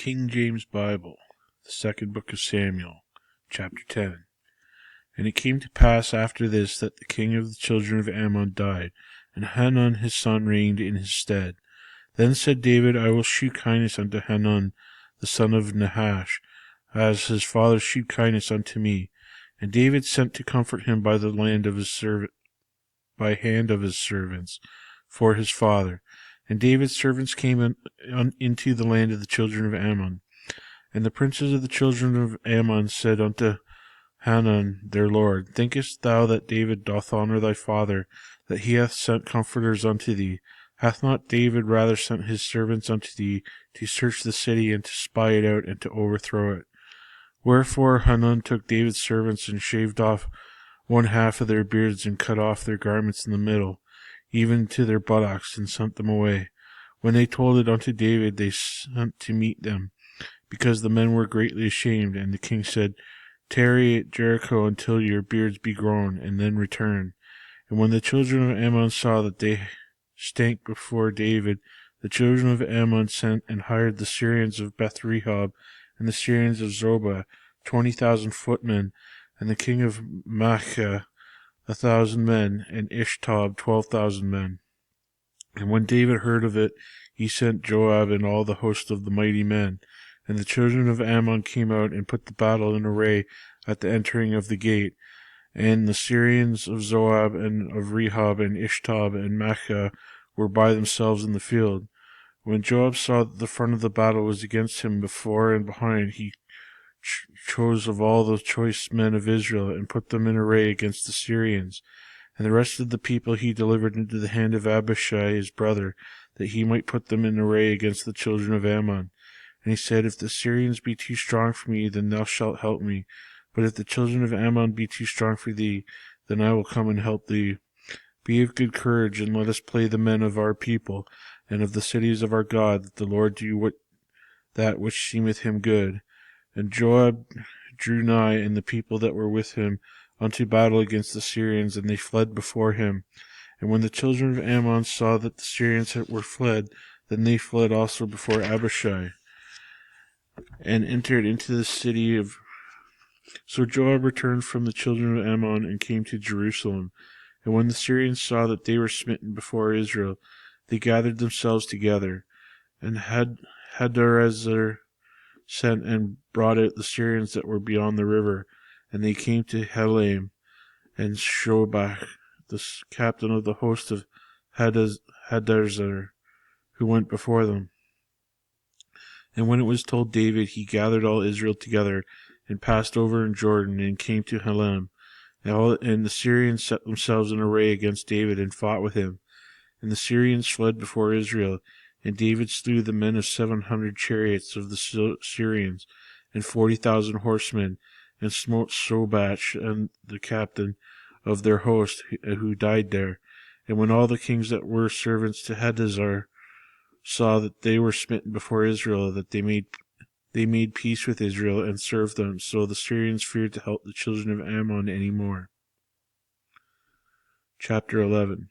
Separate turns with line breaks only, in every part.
King James Bible, the second book of Samuel, chapter 10. And it came to pass after this that the king of the children of Ammon died, and Hanun his son reigned in his stead. Then said David, I will shew kindness unto Hanun the son of Nahash, as his father shewed kindness unto me. And David sent to comfort him by the hand of his servants for his father. And David's servants came into the land of the children of Ammon. And the princes of the children of Ammon said unto Hanun their lord, Thinkest thou that David doth honour thy father, that he hath sent comforters unto thee? Hath not David rather sent his servants unto thee to search the city, and to spy it out, and to overthrow it? Wherefore Hanun took David's servants, and shaved off one half of their beards, and cut off their garments in the middle, even to their buttocks, and sent them away. When they told it unto David, they sent to meet them, because the men were greatly ashamed. And the king said, Tarry at Jericho until your beards be grown, and then return. And when the children of Ammon saw that they stank before David, the children of Ammon sent and hired the Syrians of Beth-rehob and the Syrians of Zobah 20,000 footmen, and the king of Maachah 1,000 men, and Ishtob 12,000 men. And when David heard of it, he sent Joab and all the host of the mighty men. And the children of Ammon came out and put the battle in array at the entering of the gate. And the Syrians of Zoab and of Rehob and Ishtob and Maachah were by themselves in the field. When Joab saw that the front of the battle was against him before and behind, he chose of all the choice men of Israel, and put them in array against the Syrians. And the rest of the people he delivered into the hand of Abishai his brother, that he might put them in array against the children of Ammon. And he said, If the Syrians be too strong for me, then thou shalt help me. But if the children of Ammon be too strong for thee, then I will come and help thee. Be of good courage, and let us play the men of our people, and of the cities of our God, that the Lord do that which seemeth him good. And Joab drew nigh, and the people that were with him, unto battle against the Syrians, and they fled before him. And when the children of Ammon saw that the Syrians were fled, then they fled also before Abishai, and entered into the city of... So Joab returned from the children of Ammon, and came to Jerusalem. And when the Syrians saw that they were smitten before Israel, they gathered themselves together. And Hadarezer sent and brought out the Syrians that were beyond the river, and they came to Helam, and Shobach, the captain of the host of Hadarezer, who went before them. And when it was told David, he gathered all Israel together, and passed over in Jordan, and came to Helam. And the Syrians set themselves in array against David, and fought with him. And the Syrians fled before Israel, and David slew the men of 700 chariots of the Syrians, and 40,000 horsemen, and smote Shobach and the captain of their host, who died there. And when all the kings that were servants to Hadarezer saw that they were smitten before Israel, that they made peace with Israel, and served them. So the Syrians feared to help the children of Ammon any more. Chapter 11.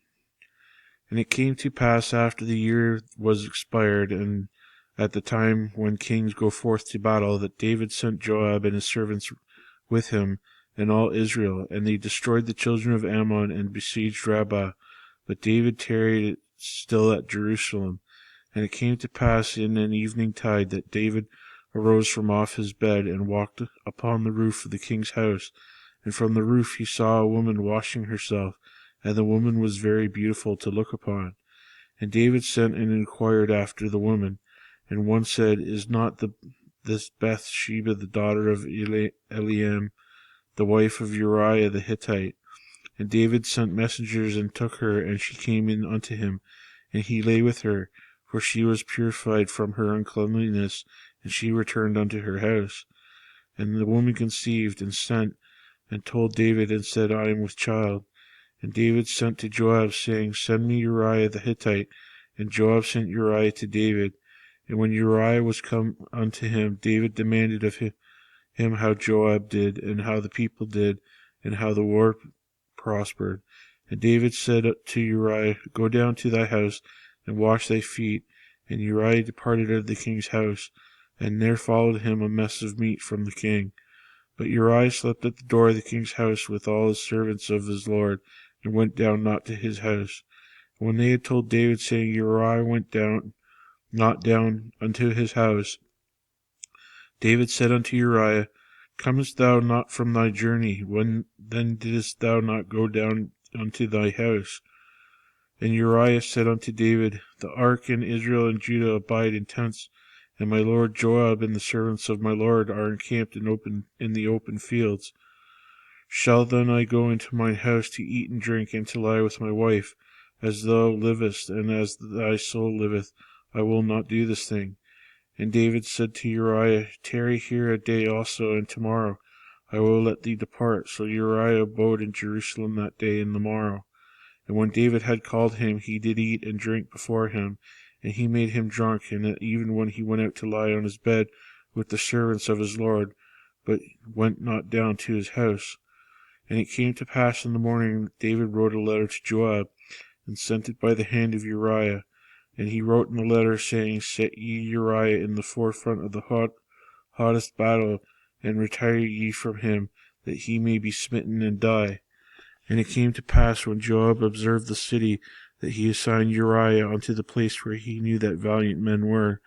And it came to pass after the year was expired, and at the time when kings go forth to battle, that David sent Joab and his servants with him, and all Israel, and they destroyed the children of Ammon, and besieged Rabbah. But David tarried still at Jerusalem. And it came to pass in an evening tide that David arose from off his bed, and walked upon the roof of the king's house. And from the roof he saw a woman washing herself, and the woman was very beautiful to look upon. And David sent and inquired after the woman. And one said, Is not this Bathsheba the daughter of Eliam, the wife of Uriah the Hittite? And David sent messengers, and took her, and she came in unto him, and he lay with her, for she was purified from her uncleanliness, and she returned unto her house. And the woman conceived, and sent, and told David, and said, I am with child. And David sent to Joab, saying, Send me Uriah the Hittite. And Joab sent Uriah to David. And when Uriah was come unto him, David demanded of him how Joab did, and how the people did, and how the war prospered. And David said to Uriah, Go down to thy house, and wash thy feet. And Uriah departed out of the king's house. and there followed him a mess of meat from the king. But Uriah slept at the door of the king's house with all his servants of his lord, and went down not to his house. And when they had told David, saying, Uriah went not down unto his house, David said unto Uriah, Comest thou not from thy journey? When then didst thou not go down unto thy house? And Uriah said unto David, The ark and Israel and Judah abide in tents, and my lord Joab and the servants of my lord are encamped in the open fields. Shall then I go into mine house to eat and drink, and to lie with my wife? As thou livest, and as thy soul liveth, I will not do this thing. And David said to Uriah, Tarry here a day also, and tomorrow I will let thee depart. So Uriah abode in Jerusalem that day and the morrow. And when David had called him, he did eat and drink before him, and he made him drunk, and even when he went out to lie on his bed with the servants of his lord, but went not down to his house. And it came to pass in the morning that David wrote a letter to Joab, and sent it by the hand of Uriah. And he wrote in the letter, saying, Set ye Uriah in the forefront of the hottest battle, and retire ye from him, that he may be smitten and die. And it came to pass, when Joab observed the city, that he assigned Uriah unto the place where he knew that valiant men were.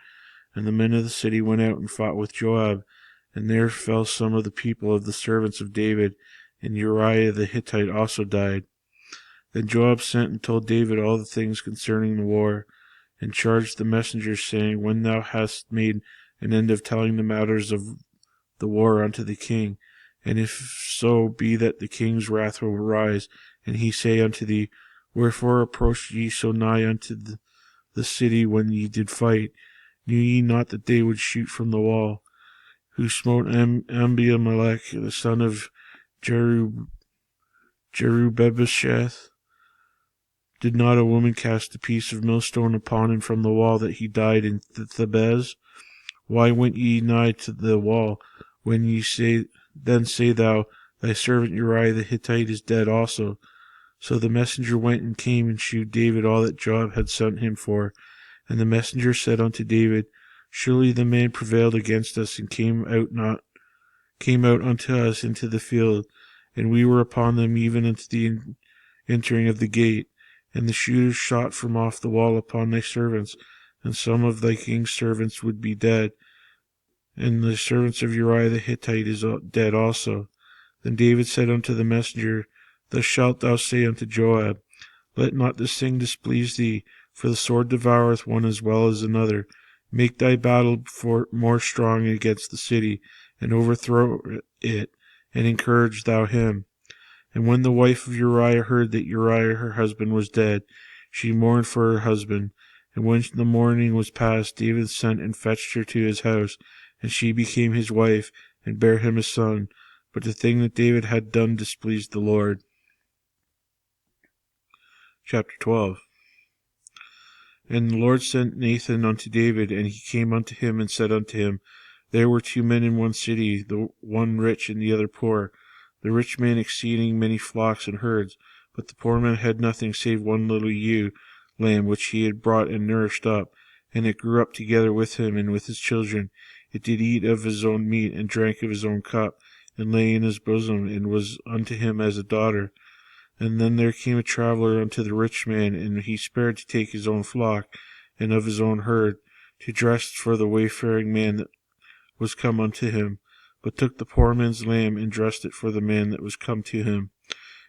And the men of the city went out and fought with Joab, and there fell some of the people of the servants of David, and Uriah the Hittite also died. Then Joab sent and told David all the things concerning the war, and charged the messengers, saying, When thou hast made an end of telling the matters of the war unto the king, and if so be that the king's wrath will rise, and he say unto thee, Wherefore approached ye so nigh unto the city when ye did fight? Knew ye not that they would shoot from the wall? Who smote Abimelech, the son of Jerubbaal? Did not a woman cast a piece of millstone upon him from the wall, that he died in Thebez? Why went ye nigh to the wall? When ye say, then say thou, Thy servant Uriah the Hittite is dead also. So the messenger went and came and shewed David all that Joab had sent him for. And the messenger said unto David, Surely the man prevailed against us, and came out unto us into the field, and we were upon them even unto the entering of the gate. And the shooters shot from off the wall upon thy servants, and some of thy king's servants would be dead, and the servants of Uriah the Hittite is dead also. Then David said unto the messenger, Thus shalt thou say unto Joab, Let not this thing displease thee, for the sword devoureth one as well as another. Make thy battle more strong against the city, and overthrow it, and encourage thou him. And when the wife of Uriah heard that Uriah her husband was dead, she mourned for her husband. And when the mourning was past, David sent and fetched her to his house, and she became his wife, and bare him a son. But the thing that David had done displeased the Lord. Chapter 12. And the Lord sent Nathan unto David, and he came unto him, and said unto him, There were 2 men in one city, the one rich and the other poor. The rich man exceeding many flocks and herds, but the poor man had nothing save one little ewe lamb, which he had brought and nourished up, and it grew up together with him and with his children. It did eat of his own meat, and drank of his own cup, and lay in his bosom, and was unto him as a daughter. And then there came a traveller unto the rich man, and he spared to take his own flock, and of his own herd, to dress for the wayfaring man that was come unto him, but took the poor man's lamb, and dressed it for the man that was come to him.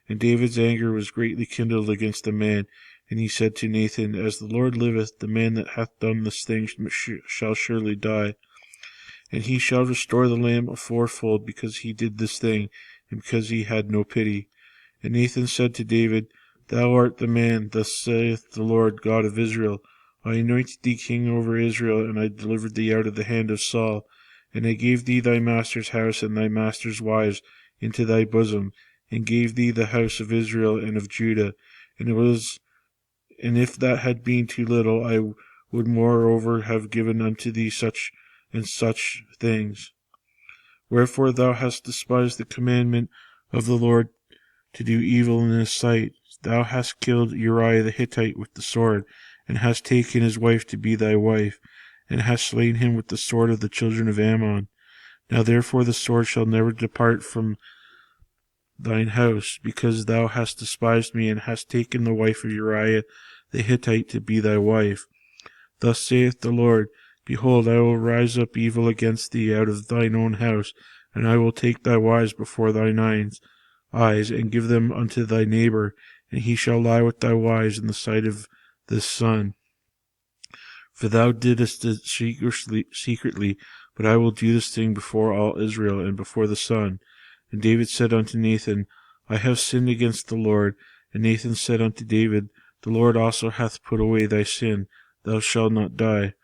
And David's anger was greatly kindled against the man, and he said to Nathan, As the Lord liveth, the man that hath done this thing shall surely die, and he shall restore the lamb fourfold, because he did this thing, and because he had no pity. And Nathan said to David, Thou art the man, thus saith the Lord God of Israel, I anointed thee king over Israel, and I delivered thee out of the hand of Saul. And I gave thee thy master's house and thy master's wives into thy bosom, and gave thee the house of Israel and of Judah. And if that had been too little, I would moreover have given unto thee such and such things. Wherefore thou hast despised the commandment of the Lord to do evil in his sight. Thou hast killed Uriah the Hittite with the sword, and hast taken his wife to be thy wife. and hast slain him with the sword of the children of Ammon. Now therefore the sword shall never depart from thine house, because thou hast despised me, and hast taken the wife of Uriah the Hittite to be thy wife. Thus saith the Lord, Behold, I will rise up evil against thee out of thine own house, and I will take thy wives before thine eyes, and give them unto thy neighbor, and he shall lie with thy wives in the sight of the sun. For thou didst it secretly, but I will do this thing before all Israel, and before the sun. And David said unto Nathan, I have sinned against the Lord. And Nathan said unto David, The Lord also hath put away thy sin, thou shalt not die.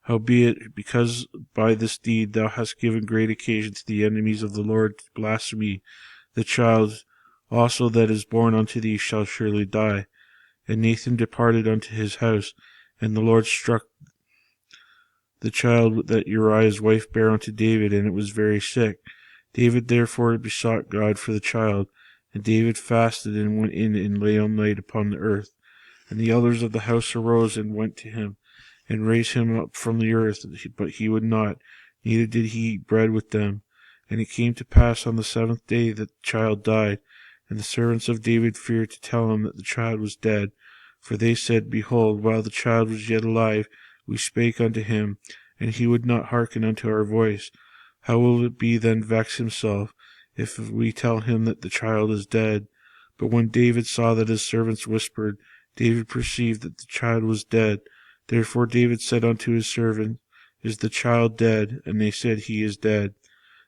Howbeit, because by this deed thou hast given great occasion to the enemies of the Lord to blaspheme, the child also that is born unto thee shall surely die. And Nathan departed unto his house, and the Lord struck the child that Uriah's wife bare unto David, and it was very sick. David therefore besought God for the child, and David fasted and went in and lay all night upon the earth. And the elders of the house arose and went to him, and raised him up from the earth, but he would not, neither did he eat bread with them. And it came to pass on the 7th day that the child died, and the servants of David feared to tell him that the child was dead. For they said, Behold, while the child was yet alive, we spake unto him, and he would not hearken unto our voice. How will it be then vex himself, if we tell him that the child is dead? But when David saw that his servants whispered, David perceived that the child was dead. Therefore David said unto his servant, Is the child dead? And they said, He is dead.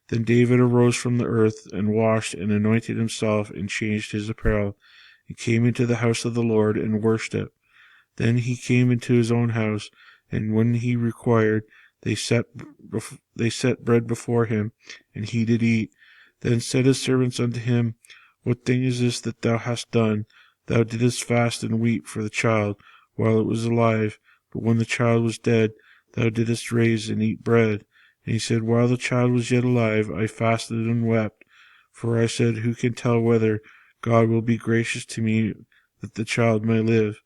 Then David arose from the earth, and washed, and anointed himself, and changed his apparel, and came into the house of the Lord, and worshipped. Then he came into his own house, and when he required, they set bread before him, and he did eat. Then said his servants unto him, What thing is this that thou hast done? Thou didst fast and weep for the child while it was alive, but when the child was dead, thou didst rise and eat bread. And he said, While the child was yet alive, I fasted and wept, for I said, Who can tell whether God will be gracious to me that the child may live?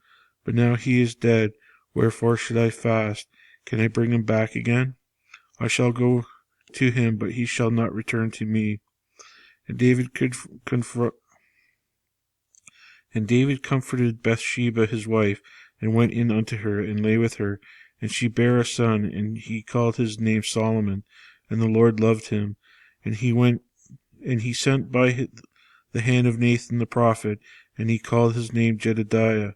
But now he is dead, wherefore should I fast? Can I bring him back again? I shall go to him, but he shall not return to me. And David comforted Bathsheba his wife, and went in unto her, and lay with her. And she bare a son, and he called his name Solomon. And the Lord loved him. And he sent by the hand of Nathan the prophet, and he called his name Jedediah,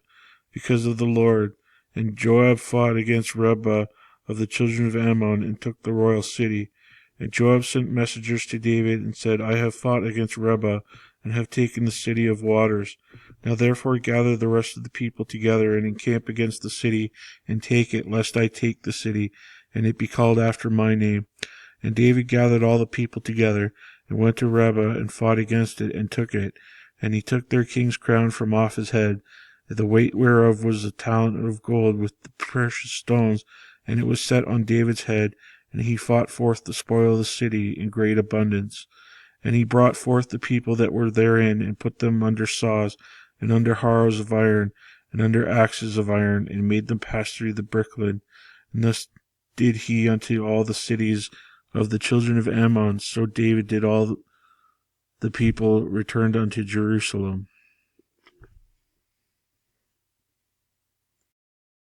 because of the Lord. And Joab fought against Reba of the children of Ammon, and took the royal city. And Joab sent messengers to David, and said, I have fought against Reba, and have taken the city of waters. Now therefore gather the rest of the people together, and encamp against the city, and take it, lest I take the city, and it be called after my name. And David gathered all the people together, and went to Reba, and fought against it, and took it. And he took their king's crown from off his head, the weight whereof was a talent of gold with the precious stones, and it was set on David's head, and he fought forth the spoil of the city in great abundance. And he brought forth the people that were therein, and put them under saws, and under harrows of iron, and under axes of iron, and made them pass through the brickland. And thus did he unto all the cities of the children of Ammon. So David did all the people returned unto Jerusalem.